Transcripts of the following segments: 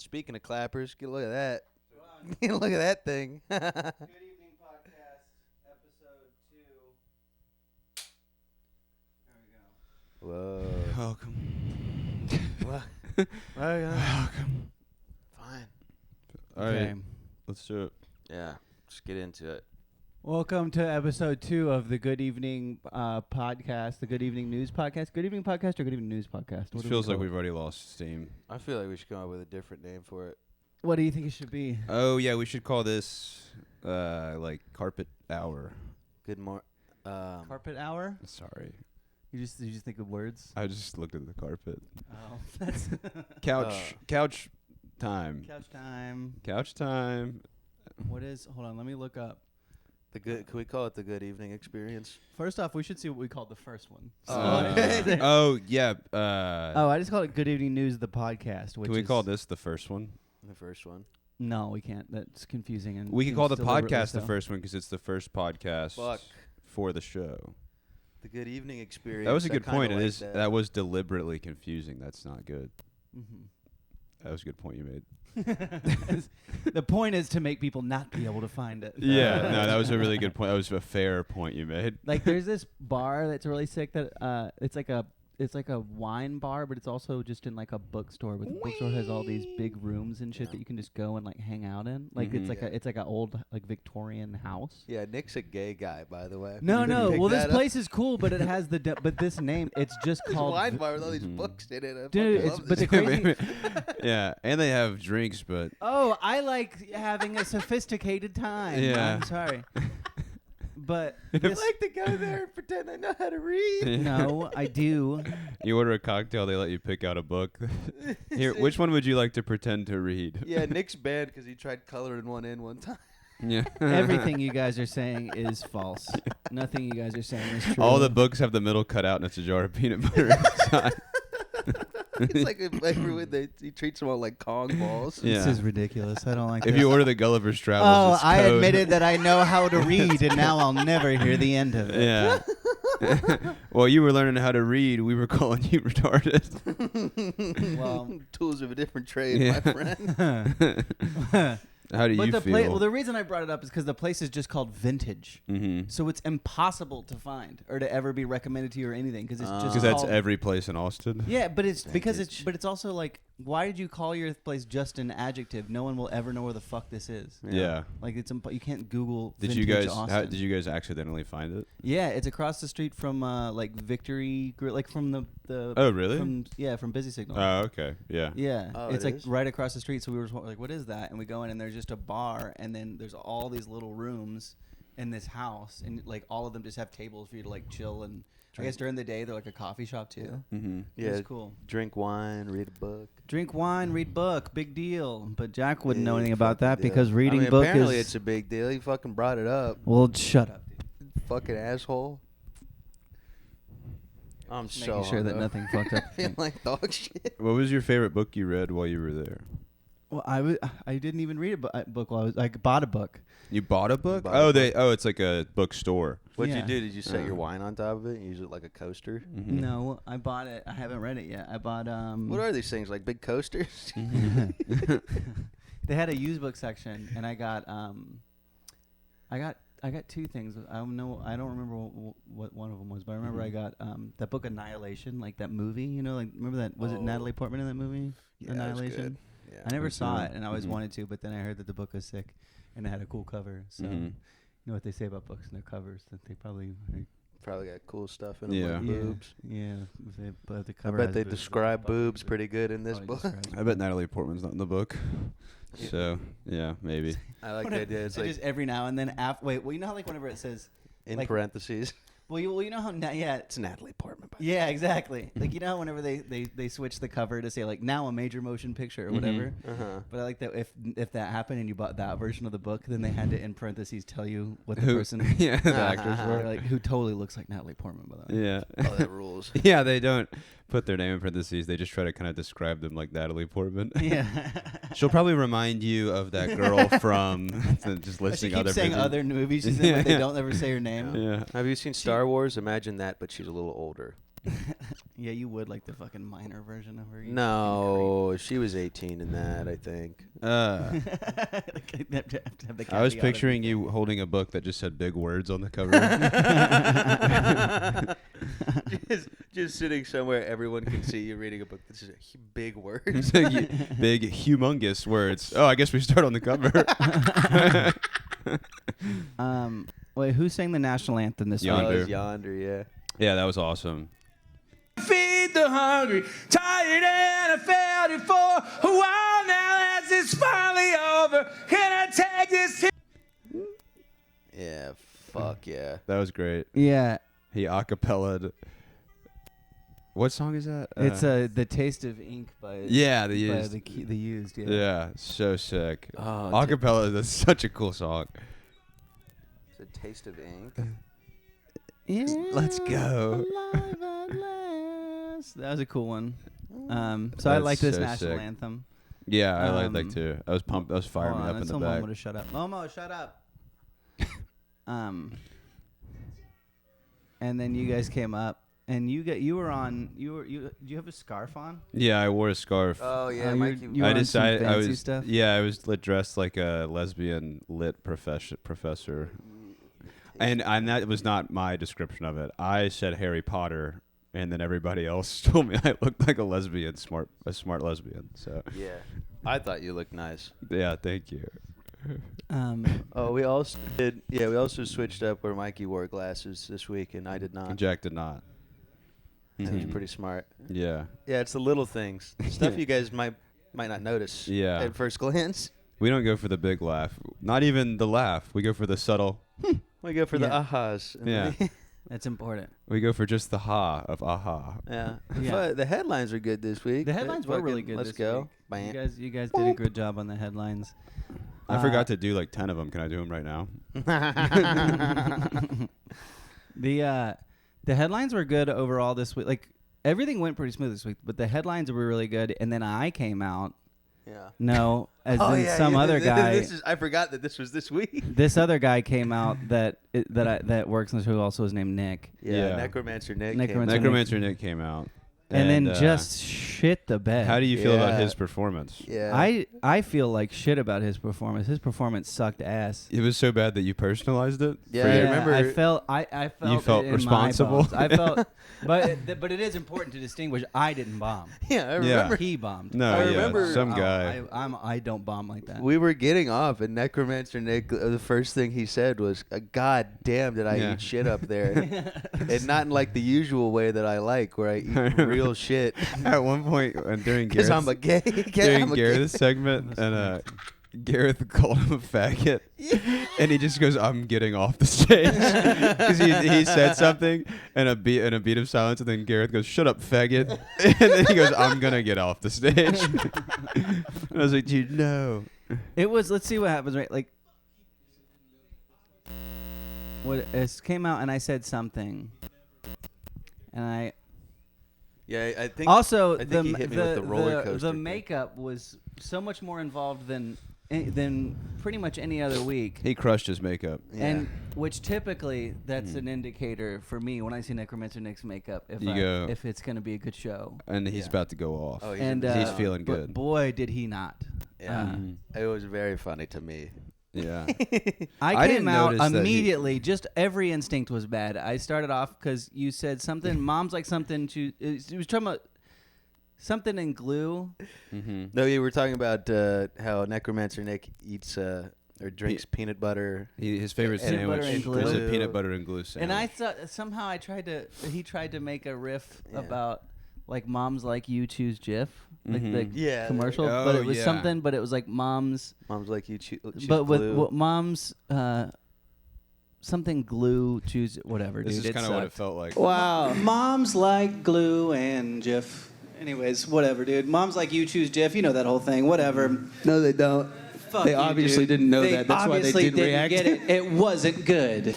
Speaking of clappers, get a look at that. Get a look at that thing. Good Evening Podcast, episode 2. There we go. Whoa. Welcome. Welcome. Fine. All Okay. right, let's do it. Yeah, just get into it. Welcome to episode 2 of the Good Evening Podcast, the Good Evening News Podcast. Good Evening Podcast or Good Evening News Podcast? It feels like we've already lost steam. I feel like we should come up with a different name for it. What do you think it should be? Oh yeah, we should call this like carpet hour. Good morning. Carpet Hour? Sorry, You just think of words? I just looked at the carpet. Oh, that's Couch time. couch time. Couch time. What is? Hold on, let me look up. Can we call it the Good Evening Experience? First off, we should see what we called the first one. Oh yeah. Oh, I just called it Good Evening News, the podcast. Which Can we is call this the first one? The first one. No, we can't. That's confusing. And We can call the deliberately podcast the so. first one because it's the first podcast Fuck. for the show. The Good Evening Experience. That was a I good kinda point. It like is. That was deliberately confusing. That's not good. Mhm. That was a good point you made. The point is to make people not be able to find it. Yeah, no, that was a really good point. That was a fair point you made. Like there's this bar that's really sick that it's like a wine bar, but it's also just in like a bookstore. But the bookstore has all these big rooms and shit that you can just go and like hang out in. Like Mhm. it's like an old like Victorian house. Yeah, Nick's a gay guy, by the way. No, You no. picked Well, this that up. place is cool, but it has but this name. It's just This called. wine bar with all these Mhm. books in it. I Dude, fucking it's love but the this. crazy. Yeah, and they have drinks, but Oh, I like having a sophisticated time. Yeah. I'm sorry. But I this, like to go there and pretend I know how to read. no, I do. you order a cocktail, they let you pick out a book. Here, which one would you like to pretend to read? Yeah, Nick's banned because he tried coloring one in one time. Yeah. Everything you guys are saying is false. Nothing you guys are saying is true. All the books have the middle cut out, and it's a jar of peanut butter inside. It's like he treats them all like Kong balls. Yeah. This is ridiculous. I don't like If this. you order the Gulliver's Oh, Travels, it's I code. admitted that I know how to read, and now I'll never hear the end of it. Yeah. Well, you were learning how to read. We were calling you retarded. Well, Tools of a different trade, Yeah. my friend. How do but you the feel? well, the reason I brought it up is because the place is just called Vintage, Mm-hmm. so it's impossible to find or to ever be recommended to you or anything because it's just Because that's called- every place in Austin. Yeah, but it's because Vintage. it's also like, why did you call your place just an adjective? No one will ever know where the fuck this is. Yeah. Like you can't Google. Did Vintage you guys? Austin. Did you guys accidentally find it? Yeah, it's across the street from like Victory, like from the. Oh, really? From Busy Signal. Oh, okay. Yeah. Yeah, Oh, it's it like is? right across the street. So we were like, "What is that?" And we go in, and there's just a bar, and then there's all these little rooms in this house, and like all of them just have tables for you to like chill. And I guess during the day they're like a coffee shop too. Mm-hmm. Yeah, It's cool. drink wine, read a book. Drink wine, read book, big deal. But Jack wouldn't know Big anything about fucking that deal. because reading I mean, book apparently is. it's a big deal. He fucking brought it up. Well, shut up. Dude. Fucking asshole. I'm Just so making sure that hungover. nothing fucked up. I feel like dog shit. What was your favorite book you read while you were there? Well, I didn't even read a book while I bought a book. You bought a book? Bought a book. It's like a bookstore. What'd Yeah. you do? Did you set your Uh. wine on top of it and use it like a coaster? Mm-hmm. No, I bought it. I haven't read it yet. I bought What are these things? Like big coasters? They had a used book section, and I got two things. I don't remember what one of them was, but I remember I got that book Annihilation, like that movie. You know, like remember that? Was it Oh. Natalie Portman in that movie? Yeah, that was Annihilation. good. Yeah. I never I've saw seen it, it. and I always Mhm. wanted to, but then I heard that the book was sick, and it had a cool cover. So Mhm. you know what they say about books and their covers, that they probably Probably got cool stuff in them, Yeah. like boobs. Yeah, but the I cover. bet has they boobs. describe boobs pretty good in this Probably book. describe I bet Natalie Portman's not in the book. Yeah. So, yeah, maybe. I like the idea. It's So like just every now and then. Wait, well, you know how like whenever it says, in like- parentheses. well, you know how yeah. It's Natalie Portman. By Yeah, exactly. Like you know how whenever they switch the cover to say like now a major motion picture or whatever. Uh-huh. But I like that if that happened and you bought that version of the book, then they had to in parentheses tell you what the Who- person yeah, the actors or were. like who totally looks like Natalie Portman by the way. Yeah. Oh, that rules. Yeah, they don't put their name in parentheses. They just try to kind of describe them like Natalie Portman. Yeah. She'll probably remind you of that girl from just She listing keeps other saying videos. other movies she's in, Yeah, but they yeah. don't ever say her name. Yeah. Have you seen Star Wars? Imagine that, but she's a little older. Yeah, you would like the fucking minor version of her. you No, she was 18 in that, I think. fucking creep. Have the I was caveat of picturing it. you holding a book that just had big words on the cover. just sitting somewhere everyone can see you reading a book. This is big words. Big, humongous words. Oh, I guess we start on the cover. Wait, who sang the national anthem this Yonder. Oh, week? it was Yonder, yeah. Yeah, that was awesome. Feed the hungry, tired and I felt it for a while now as it's finally over. Can I take this? Yeah, fuck yeah. That was great. Yeah, He acapellaed. What song is that? it's The Taste of Ink by Yeah, the by used. the Used. Yeah. Yeah, so sick. Oh, Acapella, that's such a cool song. it's a taste of ink. Yeah, Let's go. alive at last. That was a cool one. So I That's like this so national sick. anthem. Yeah, I like Um, that too. I was pumped. I was firing Hold me on, up in the tell back. Momo to shut up. Momo, shut up. And then you guys came up, and you were on. Do you have a scarf on? Yeah, I wore a scarf. Oh, yeah, Oh, Mikey. you were I on some decided I fancy was stuff? I was dressed like a lesbian lit professor. And that was not my description of it. I said Harry Potter, and then everybody else told me I looked like a smart lesbian. So Yeah. I thought you looked nice. yeah, thank you. Oh, we also did. Yeah, we also switched up where Mikey wore glasses this week, and I did not. Jack did not. That was Mhm. pretty smart. Yeah, Yeah, it's the little things, stuff you guys might not notice. Yeah. At first glance, we don't go for the big laugh. Not even the laugh. We go for the subtle. we go for the Yeah. ahas. and Yeah. That's important. We go for just the ha of aha. yeah. Yeah. But the headlines are good this week. The headlines were really good. Let's this go. week. Bam. You guys did a good job on the headlines. I forgot to do like 10 of them. Can I do them right now? The headlines were good overall this week. Like everything went pretty smooth this week, but the headlines were really good. And then I came out. Yeah. No, as Oh, in yeah, some yeah, other guy. I forgot that this was this week. This other guy came out that works on the show. Also, is named Nick. Yeah. Necromancer Nick. Necromancer came Necromancer Nick came out. And then uh, just shit the bed. how do you feel about Yeah. his performance? Yeah. I feel like shit about his performance. His performance sucked ass. It was so bad that you personalized it. Yeah, for I you? remember- I felt You felt it in responsible? my bones. I felt, but it is important to distinguish. I didn't bomb. Yeah, I Yeah. remember He bombed. No, I yeah, remember- some guy. I don't bomb like that. we were getting off, and Necromancer Nick, the first thing he said was, "God damn, did I Yeah. eat shit up there?" And not in like the usual way that I like, where I eat real shit. At one point during Because Gareth's, I'm a gay. during I'm a gay. Gareth's segment, and Gareth called him a faggot, and he just goes, "I'm getting off the stage," because he said something, and a beat of silence, and then Gareth goes, "Shut up, faggot," and then he goes, "I'm gonna get off the stage." And I was like, "Dude, no." It was. Let's see what happens. Right, like what it came out, and I said something, and I Yeah, I think. also I think he hit me with the roller coaster the thing. makeup was so much more involved than pretty much any other week. He crushed his makeup. Yeah. And which typically that's an indicator for me when I see Necromancer Nick's makeup if it's going to be a good show. And he's Yeah. about to go off. Oh, And he's feeling but good. boy, did he not. Yeah, it was very funny to me. Yeah. I I came didn't out notice that he- immediately. Just every instinct was bad. I started off because you said something. Mom's like something. It was talking about something in glue. Mm-hmm. No, you were talking about how Necromancer Nick eats or drinks peanut butter. His favorite Peanut sandwich butter and was a glue. peanut butter and glue sandwich. And I thought somehow he tried to make a riff Yeah. about like Mom's like you choose Jif, like Mhm. the Yeah, commercial, oh, but it was yeah. something. But it was like Mom's. Mom's like you choose But with glue. Mom's something glue choose whatever. this dude, is it kind of what it sucked. felt like. Wow. Moms like glue and Jif. Anyways, whatever, dude. Moms like you choose Jif. You know that whole thing. Whatever. No, they don't. Fuck They you, obviously dude. didn't know They that. That's why they obviously didn't react. get it. It wasn't good.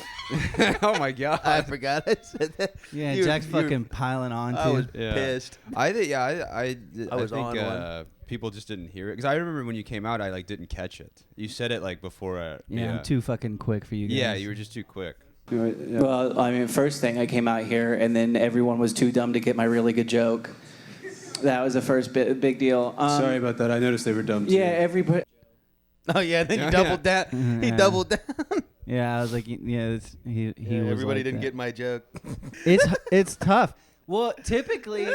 Oh my god! I forgot I said that. Yeah, You were- Jack's you were- fucking piling on I too. was Yeah. pissed. I think I was think on one. people just didn't hear it because I remember when you came out, I like didn't catch it. You said it like before. Yeah, I'm too fucking quick for you guys. Yeah, you were just too quick. Yeah. Well, I mean, first thing I came out here, and then everyone was too dumb to get my really good joke. That was the first big deal. Sorry about that. I noticed they were dumb too. Yeah, everybody. Oh yeah, then Yeah. he doubled down. He Yeah. doubled down. Yeah, I was like, yeah, he Yeah, was everybody like didn't that. get my joke. It's tough. Well, typically,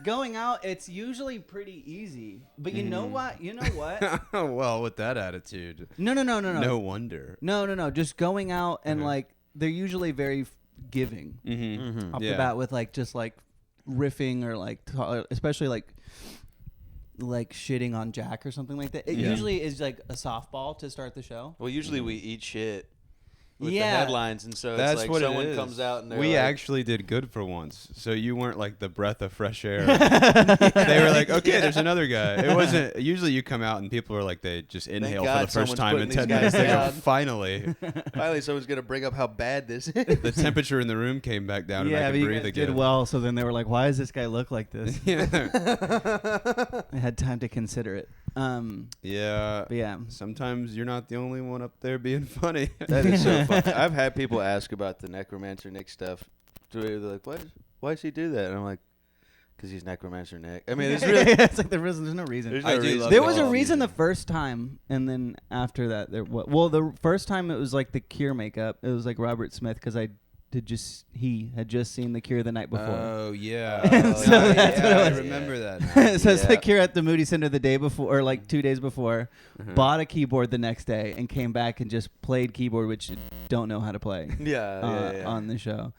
going out, it's usually pretty easy. But you know what? You know what? Well, with that attitude, No. no wonder. No. Just going out and Mhm. like they're usually very giving Mm-hmm. off the bat with like just like riffing or like especially like shitting on Jack or something like that. It Yeah. usually is like a softball to start the show. Well, usually we eat shit with Yeah. the headlines, and so That's it's like what someone it is. comes out and they're we like, actually did good for once, so you weren't like the breath of fresh air. They were like, okay, there's another guy. It wasn't. Usually you come out and people are like, they just inhale for God the first someone's time in putting 10 these minutes. They guys go, down. finally, finally someone's gonna bring up how bad this is. the temperature in the room came back down and I but could you breathe guys again. did well. So then they were like, "Why does this guy look like this?" Yeah. I had time to consider it. Yeah. But yeah, Sometimes you're not the only one up there being funny. That is so fun. I've had people ask about the Necromancer Nick stuff. They're like, why does he do that? And I'm like, because he's Necromancer Nick. I mean, it's really it's like there's no reason. there's I no do reason. love There the was a whole reason the season. first time, and then after that, well, the first time it was like the Cure makeup. It was like Robert Smith because he had just seen the Cure the night before. Oh yeah. So that's what it I was. remember that. now. So it's Yeah. the Cure at the Moody Center the day before, or like 2 days before. Uh-huh. Bought a keyboard the next day and came back and just played keyboard, which you don't know how to play Yeah. on the show.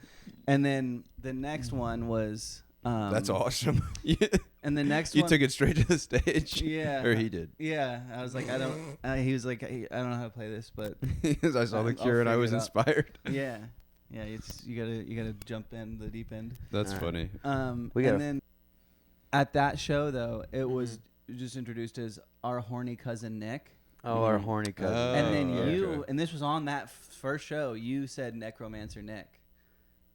And then the next one was. That's awesome. you And the next you one. took it straight to the stage. Yeah. Or he did. Yeah, I was like, I don't. He was like, I don't know how to play this, but Because I saw the I'll Cure and I figure was it out. inspired. yeah, you gotta jump in the deep end. That's All funny. We gotta- And then at that show though, it was just introduced as our horny cousin Nick, Oh, our horny cousin. and then Oh, you, okay. and this was on that first show. You said Necromancer Nick,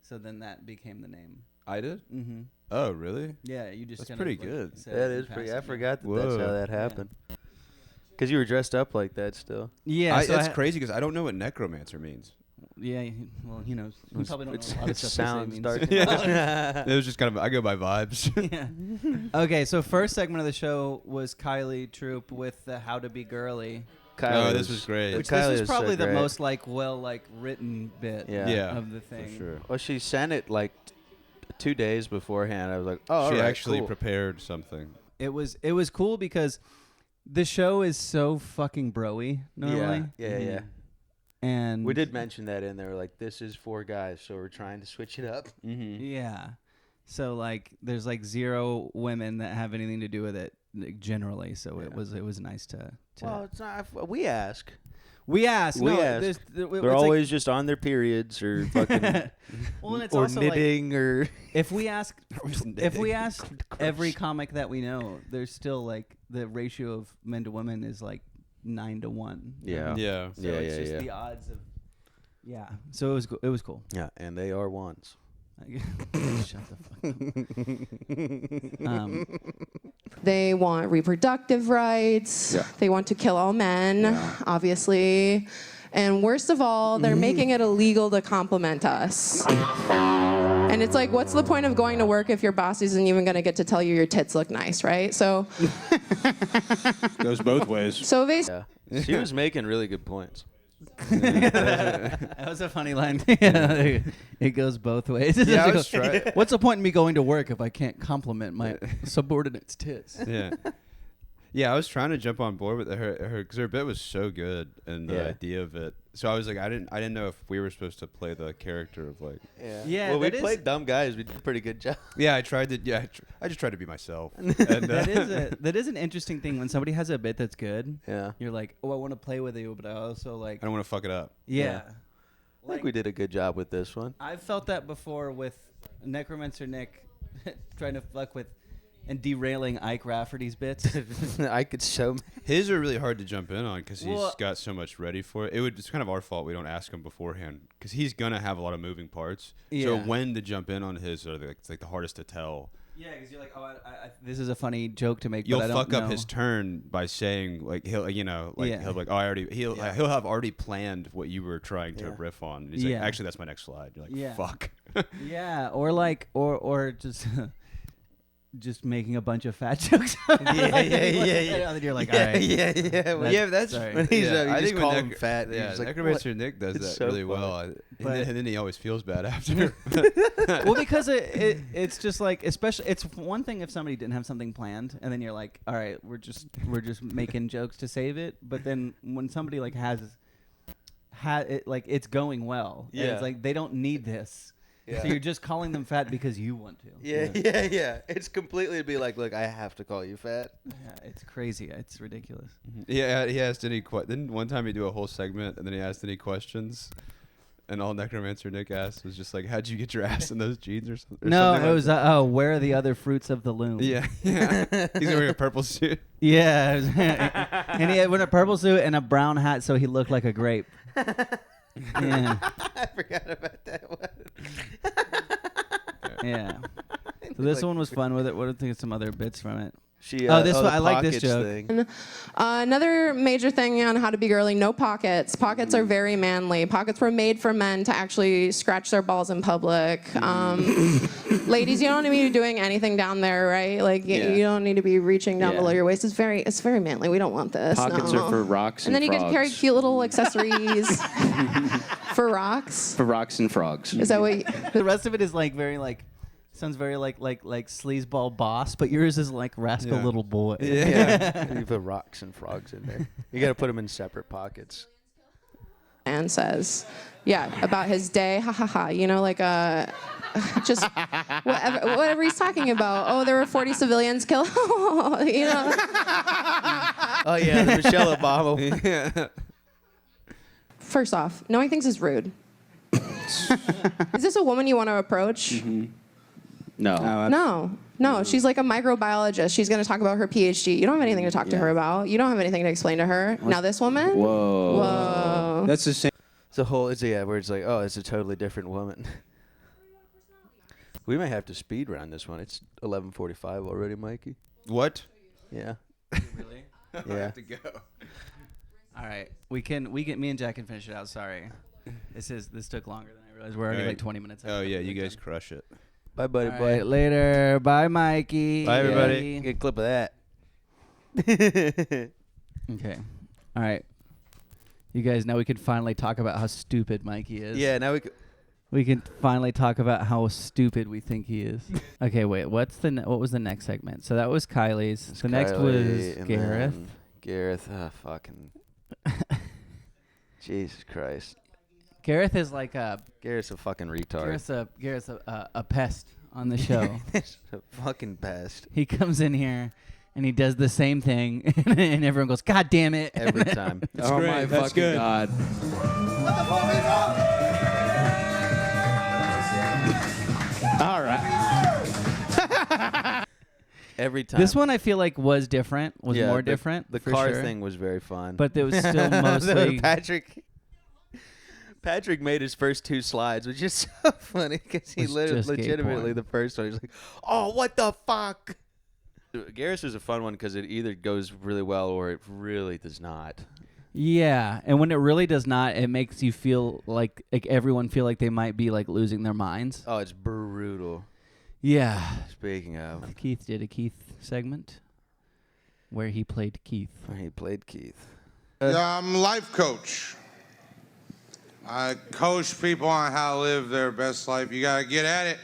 so then that became the name. I did? Mm-hmm. Oh, really? Yeah, you just. That's kind of, pretty like, good. said That it in is pretty. I passing. forgot that that's Whoa. how that happened. Because you were dressed up like that still. Yeah, so That's crazy because I don't know what necromancer means. Yeah, well, you know, you probably don't know a lot of stuff. sounds they say dark. means. It was just kind of, I go by vibes. Yeah. Okay, so first segment of the show was Kylie Troop with the How to Be Girly, Oh, this was great. which Kylie this is was probably so the great. most written bit Yeah. Yeah. of the thing. For sure. Well, she sent it like 2 days beforehand. I was like, oh, she all right, actually cool. prepared something. It was cool because the show is so fucking broy normally. Yeah. And We did mention that in there. Like, this is 4 guys, so we're trying to switch it up. Mm-hmm. Yeah. So like there's like 0 women that have anything to do with it like, generally. So it was nice to Well, it's not. We ask. we asked. we no, asked. there's- They're it's like- always just on their periods or fucking well, and it's or also like knitting or. if we ask every comic that we know, there's still like the ratio of men to women is like 9 to 1. Yeah. Yeah. So Yeah, it's yeah, just yeah. the odds of. Yeah. So it was cool. Yeah, and they are ones. Shut the fuck up. They want reproductive rights. They want to kill all men, obviously. And worst of all, they're making it illegal to compliment us. And it's like, what's the point of going to work if your boss isn't even going to get to tell you your tits look nice, right? So Goes both ways. so they Yeah, she was making really good points. That was a funny line. Yeah, it goes both ways. Yeah, I was trying. What's the point in me going to work if I can't compliment my subordinate's tits? Yeah. Yeah, I was trying to jump on board with her because her bit was so good and the Yeah. idea of it. So I was like, I didn't know if we were supposed to play the character of like. Yeah, Well, we that is- played dumb guys. We did a pretty good job. Yeah, I tried to. Yeah, I just tried to be myself. And, That is an interesting thing when somebody has a bit that's good. Yeah. You're like, oh, I want to play with you, but I also like, I don't want to fuck it up. yeah. I think we did a good job with this one. I've felt that before with Necromancer Nick trying to fuck with and derailing Ike Rafferty's bits. I could show. His are really hard to jump in on because he's Well- got so much ready for it. It's kind of our fault we don't ask him beforehand because he's gonna have a lot of moving parts. So Yeah. when to jump in on his are it's like the hardest to tell. Yeah, because you're like, oh, this is a funny joke to make. You'll but I don't fuck up know. his turn by saying like he'll Yeah. he'll be like, oh, I already he'll have already planned what you were trying to Yeah. riff on. And he's Yeah. like, actually, that's my next slide. You're like, Yeah. fuck. Yeah, or like, or just. Just making a bunch of fat jokes. yeah. And then you're like, all right. yeah. That- Yeah, that's sorry. When he's yeah, you I just think call when him fat. Yeah, He's like, Necromancer Nick does It's that so really funny. well, and But- then he always feels bad after. Well, because it's just like, especially, it's one thing if somebody didn't have something planned, and then you're like, all right, we're just making jokes to save it. But then when somebody like has it, like it's going well, and Yeah. it's like they don't need this. Yeah. So you're just calling them fat because you want to. Yeah. It's completely to be like, look, I have to call you fat. Yeah, it's crazy. It's ridiculous. Yeah, he asked any. Then one time he do a whole segment, and then he asked any questions, and all Necromancer Nick asked was just like, "How'd you get your ass in those jeans or something?" Or No, something it like was that. where are the other fruits of the loom? Yeah. He's wearing a purple suit. Yeah, and he had a purple suit and a brown hat, so he looked like a grape. Yeah, I forgot about that one. yeah. So this one was fun with it. What do you think of some other bits from it? She, Oh, this the one- I like this pockets joke. thing. Another major thing on How to Be Girly, no pockets. Pockets are very manly. Pockets were made for men to actually scratch their balls in public. Ladies, you don't need to be doing anything down there, right? Like Yeah. you don't need to be reaching down Yeah. below your waist. It's very manly. We don't want this. Pockets no. are for rocks And and, then you frogs. can carry cute little accessories for rocks. For rocks and frogs. Is that what? The rest of it is like very like, sounds very like sleazeball boss, but yours is like rascal Yeah. little boy. Yeah. You put rocks and frogs in there. You got to put them in separate pockets. Man says, yeah, about his day, ha ha ha. You know, like just whatever he's talking about. Oh, there were 40 civilians killed. You know. Oh yeah, the Michelle Obama. Yeah. First off, knowing things is rude. Is this a woman you want to approach? No. No. She's like a microbiologist. She's going to talk about her PhD. You don't have anything to talk to her about. You don't have anything to explain to her. Now this woman? Whoa. That's the same. It's a whole. It's where it's like, oh, it's a totally different woman. We may have to speed round this one. It's 11:45 already, Mikey. What? Yeah. Really? I Yeah. have to go. All right, me and Jack can finish it out. Sorry, this took longer than I realized. We're already All right. like 20 minutes. Oh yeah, you guys crush it. Bye, buddy. All right, later. Bye, Mikey. Bye, everybody. Get a clip of that. Okay. All right. You guys, now we can finally talk about how stupid Mikey is. Yeah. Now We can finally talk about how stupid we think he is. Okay, wait. What was the next segment? So that was Kylie's. The next was Kylie, and Gareth. then Gareth. Fucking. Jesus Christ. Gareth is like Gareth's a fucking retard. Gareth's a pest on the show. It's a fucking pest. He comes in here and he does the same thing, and everyone goes, "God damn it!" Every time. Oh my That's fucking good. god. All right. Every time. This one I feel like was different, was more different. The for car sure. thing was very fun. but it was still mostly. Patrick made his first two slides, which is so funny because he Was just gay legitimately porn. the first one. He's like, "Oh, what the fuck." Garrus was a fun one because it either goes really well or it really does not. Yeah, and when it really does not, it makes you feel like everyone feel like they might be like losing their minds. Oh, it's brutal. Yeah. Speaking of, Keith did a Keith segment where he played Keith. he played Keith. Yeah, I'm a life coach. I coach people on how to live their best life. You gotta get at it.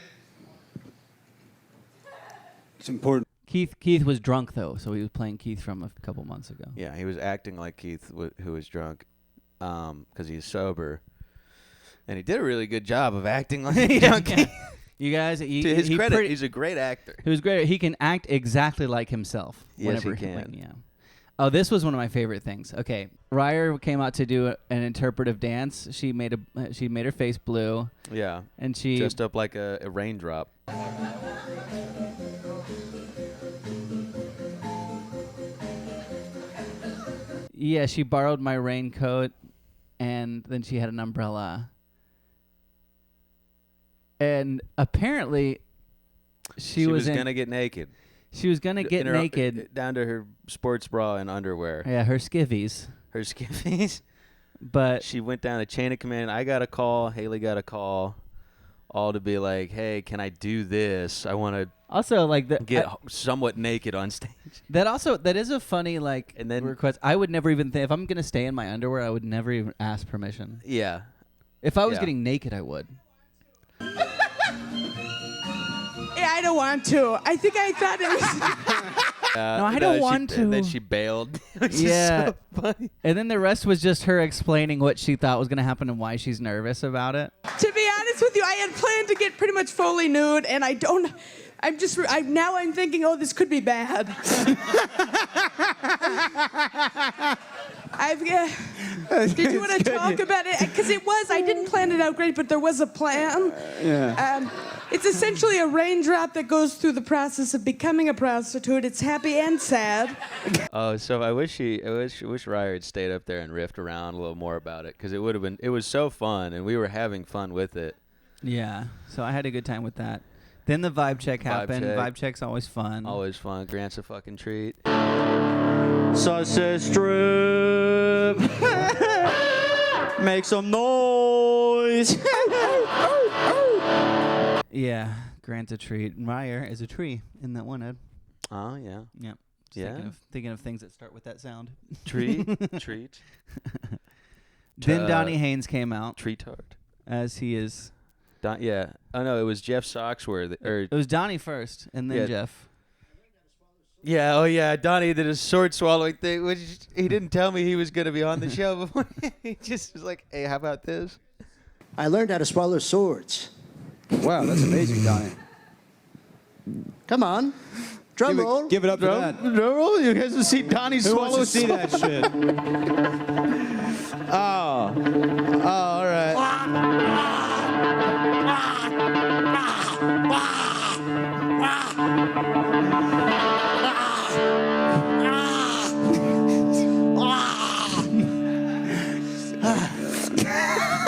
It's important. Keith was drunk though, so he was playing Keith from a couple months ago. Yeah, he was acting like Keith, who was drunk, because he's sober, and he did a really good job of acting like a drunk. You guys, To his credit, he's a great actor. he was great. He can act exactly like himself. Yes, whenever he can. Yeah. Oh, this was one of my favorite things. Okay, Ryer came out to do an interpretive dance. She made her face blue, Yeah, and she dressed up like a raindrop. Yeah, she borrowed my raincoat, and then she had an umbrella. And apparently, she was gonna get naked. She was gonna get In her- naked. down to her sports bra and underwear. Yeah, her skivvies. Her skivvies. But She went down a chain of command. I got a call. Haley got a call. All to be like, hey, can I do this? I want to also like get somewhat naked on stage. that is a funny And then- request. I would never even think if I'm gonna stay in my underwear. I would never even ask permission. Yeah. If I was Yeah. getting naked, I would. Yeah, I don't want to. I think I thought it was. No, I don't want And then to. she bailed. Which is Yeah. so funny. And then the rest was just her explaining what she thought was gonna happen and why she's nervous about it. To be honest with you, I had planned to get pretty much fully nude, and I don't. Now I'm thinking, oh, this could be bad. Did you want to talk about it? Because I didn't plan it out great, but there was a plan. Yeah. It's essentially a raindrop that goes through the process of becoming a prostitute. It's happy and sad. Oh, so I wish Ryer had stayed up there and riffed around a little more about it because it would have been. It was so fun, and we were having fun with it. Yeah. So I had a good time with that. Then the vibe check happened. check. Vibe check's always fun. Always fun. Grant's a fucking treat. Sausage strip. Make some noise. Yeah. Grant's a treat. Ryer is a tree in that one, Ed. Oh yeah. Yep. Just Yeah. Thinking of things that start with that sound. Treat. Treat. Then Donnie Haynes came out Treat tart. as he is. Yeah. Oh no, it was Jeff Soxworthy. It was Donnie first, and then Yeah. Jeff. Yeah. Oh yeah. Donnie did a sword swallowing thing, which he didn't tell me he was gonna be on the show before. He just was like, "Hey, how about this?" I learned how to swallow swords. Wow, that's amazing, Donnie. Come on. Drum roll. Give it up for that. Drum roll. You guys will see Donnie Who wants to see that shit? Oh, all right.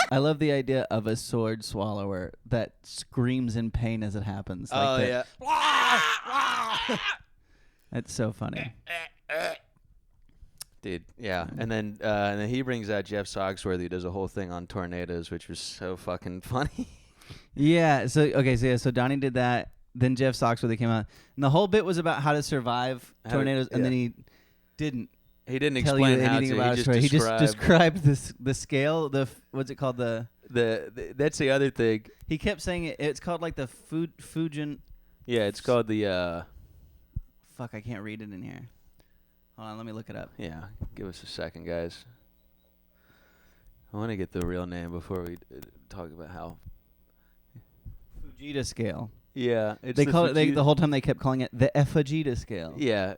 I love the idea of a sword swallower that screams in pain as it happens. Like Oh that. yeah. That's so funny. Dude, yeah, and then he brings out Jeff Soxworthy, who does a whole thing on tornadoes, which was so fucking funny. Yeah. So Donnie did that. Then Jeff Soxworthy came out, and the whole bit was about how to survive tornadoes. And then he didn't He didn't tell explain you how anything to. about He it. He just described described the scale. What's it called? that's the other thing. He kept saying it. It's called like the Fujin. Yeah, it's called the. Fuck, I can't read it in here. Hold on, let me look it up. Yeah, give us a second, guys. I want to get the real name before we talk about how. Fujita scale. Yeah, They call it the whole time. They kept calling it the Fujita scale. Yeah,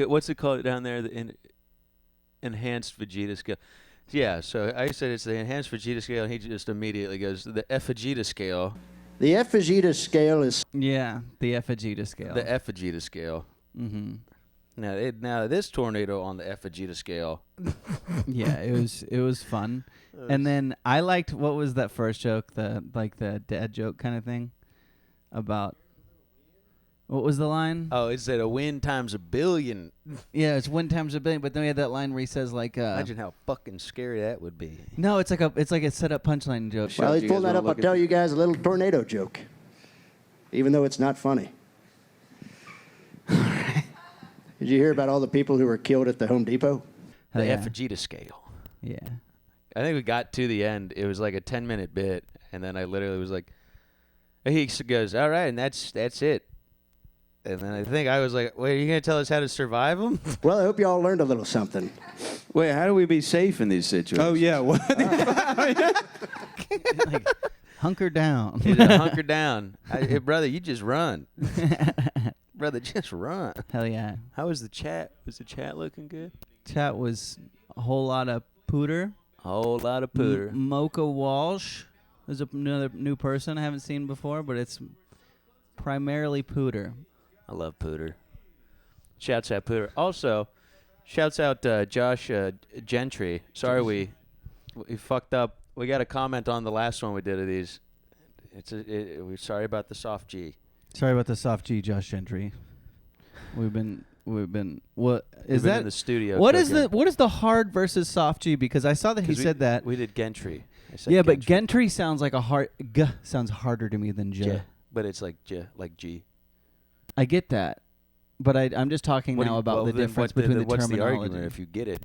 what's it called down there? The enhanced Vegeta scale. Yeah, so I said it's the enhanced Vegeta scale, and he just immediately goes the Vegeta scale. The Fujita scale is. Yeah, the Fujita scale. The Vegeta scale. Mm-hmm. Now this tornado on the Vegeta scale. Yeah, it was fun. And then I liked what was that first joke, the dad joke kind of thing about what was the line? Oh, it said a win times a billion. Yeah, it's win times a billion, but then we had that line where he says like Imagine how fucking scary that would be. no, it's like a set up punchline joke. Well, he's pulling that up. I'll tell you guys a little tornado joke, even though it's not funny. Did you hear about all the people who were killed at the Home Depot? Hell The yeah. Vegeta scale. Yeah. I think we got to the end. It was like a 10-minute bit, and then I literally was like, he goes, all right, and that's it. And then I think I was like, wait, are you going to tell us how to survive them? Well, I hope you all learned a little something. Wait, how do we be safe in these situations? Oh yeah, what? Like, hunker down. Hunker down. Hey, brother, you just run. Brother, just run. Hell yeah. How was the chat? Was the chat looking good? Chat was a whole lot of pooter. A whole lot of pooter. Mocha Walsh is another new person I haven't seen before, but it's primarily pooter. I love pooter. Shouts out pooter. Also, shouts out Josh Gentry. Sorry we fucked up. We got a comment on the last one we did of these. We're sorry about the soft G. Sorry about the soft G, Josh Gentry. We've been. What We've is been that in the studio? What is cooking. what is the hard versus soft G? Because I saw that he 'Cause said that. we did Gentry. I said Yeah, but Gentry. Gentry sounds like a hard. G sounds harder to me than J. J, but it's like J, like G. I get that, but I'm just talking What do now you- about well, the then difference what- then between the what's the terminology. argument if you get it?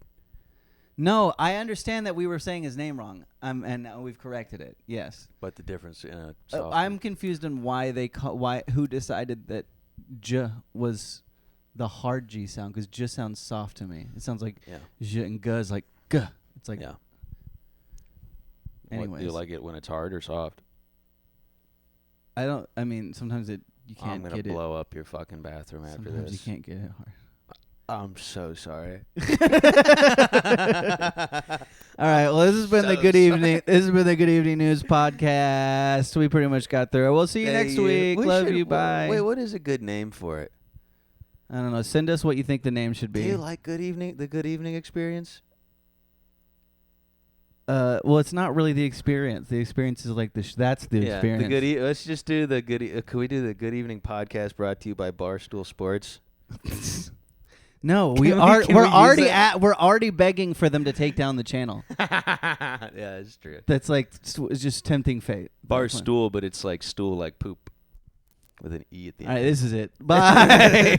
No, I understand that we were saying his name wrong, and now we've corrected it. Yes, But the difference in a soft I'm confused on why who decided that J was the hard G sound, because J sounds soft to me. It sounds like Yeah. J and G is like G. It's like Yeah. Anyways, Do you like it when it's hard or soft? I mean, sometimes you I'm can't gonna get it. blow up your fucking bathroom after Sometimes this. you can't get it hard. I'm so sorry. All right. Well, this has been the So Good sorry. Evening. This has been the Good Evening News podcast. We pretty much got through it. We'll see you next week. We Love should- you. Bye. Wait, what is a good name for it? I don't know. Send us what you think the name should Do be. you like Good Evening? The Good Evening Experience? Well, it's not really the experience. The experience is like that's the Yeah. experience. The Good. Let's just do the Good. Can we do the Good Evening podcast brought to you by Barstool Sports? No, Can we we- are. can We're we use already that? We're already begging for them to take down the channel. Yeah, that's true. That's like it's just tempting fate. Barstool, but it's like stool like poop with an E at the All end. right, this is it. Bye.